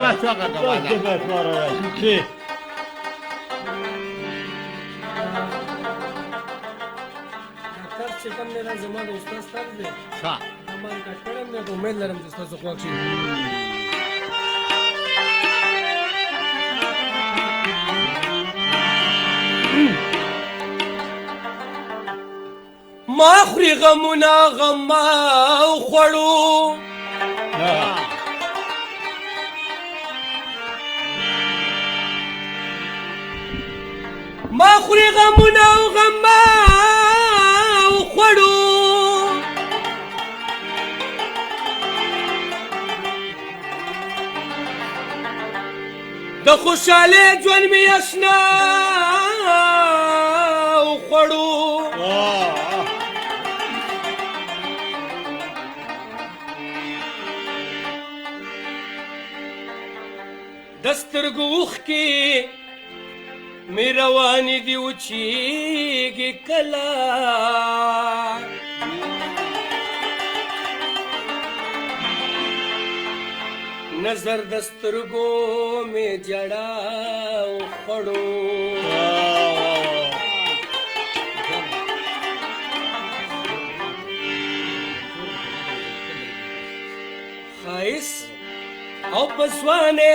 Joga, Gamalha. Sí. ډاکټر چې کوم دی دا زما د استاد صاحب دی ښه ما کټ کړی یم نو امید لرم چې ستاسو خوښ شي ما خوري غمونه غم ما خوړو ما خوري غمونه غم ما خوړو د خوشاله ژوند می آشنا خوړو دسترګو وښکي می روانې دي وچیږي کله نظر دسترګو می جړا خوړو خایس او پسوانه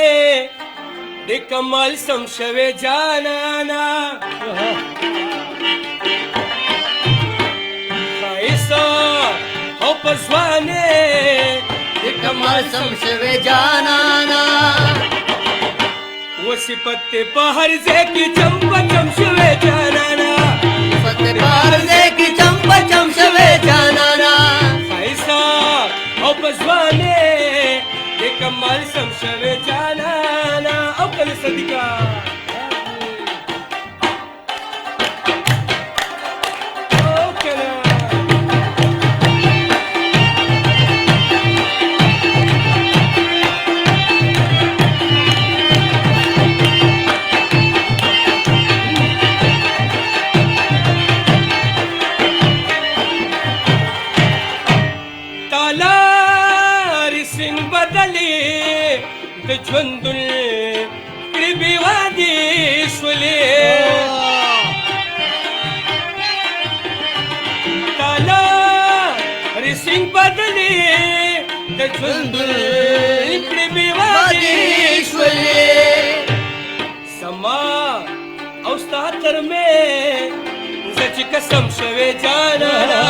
د کمال سم شوه جانانا خایسا او پسوانه د کمال سم شوه جانانا و صفت په هر ځای کې چمپ چم شوه جانانا صفت په هر ځای کې چمپ چم شوه جانانا خایسا او پسوانه د کمال سم شوه جانانا او کل صدقه د ژوندون کړي بېوادي شولې تالا رسنګ بدلې د ژوندون کړي بېوادي شولې سما او ستا تر مې زه چې قسم شوې جانانا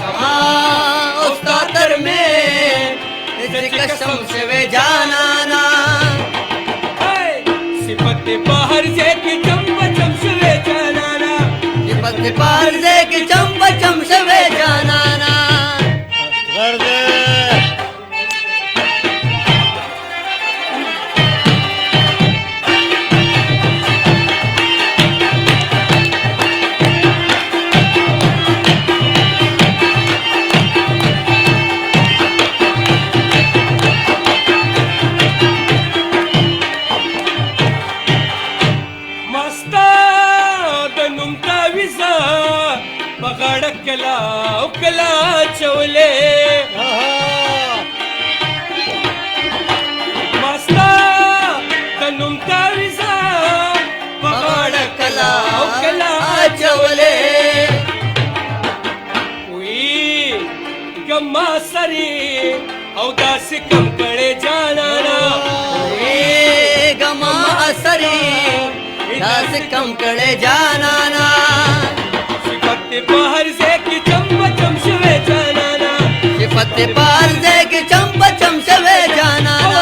سما او ستا تر مې قسم شوه جانانا صفت بہر سے کی چمپ چم شوه جانانا صفت بہر سے کی چمپ چم شوه جانانا بغاړه کلا او کلا چولې ماستا د نوم تعویزه بغاړه کلا او کلا چولې وی ګما سری او داسې کم کړي جانانا وی ګما سری داسې کم کړي جانانا بہر سے کی چمپ چم شوه جانانا صفت بہر سے کی چمپ چم شوه جانانا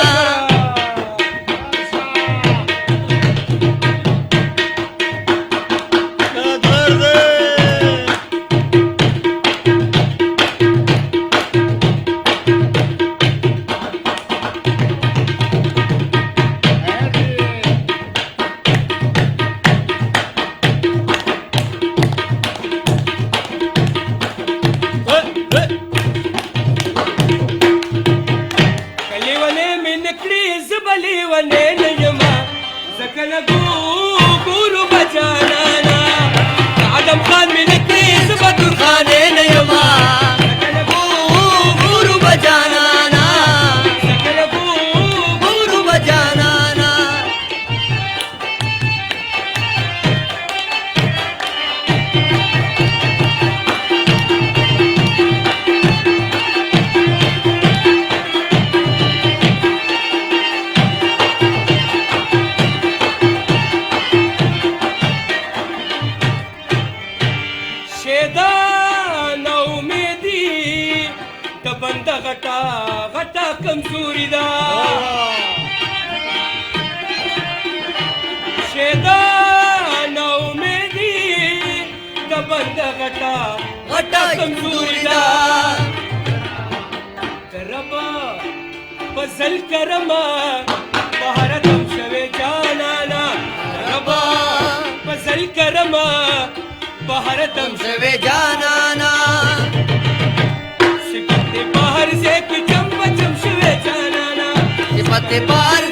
आदम खान में नक्कीस बदुर खाने नयमा गुरु बजाना कमसूरीदा शेदा नौमेदी दबंद गटा गटा कमसूरीदा करबा फजल करमा भारतम शवे जानाना करबा फजल करमा भारतम शवे जानाना सिपते बाहर से कि चंप चमशवे जानाना सिपते बाहर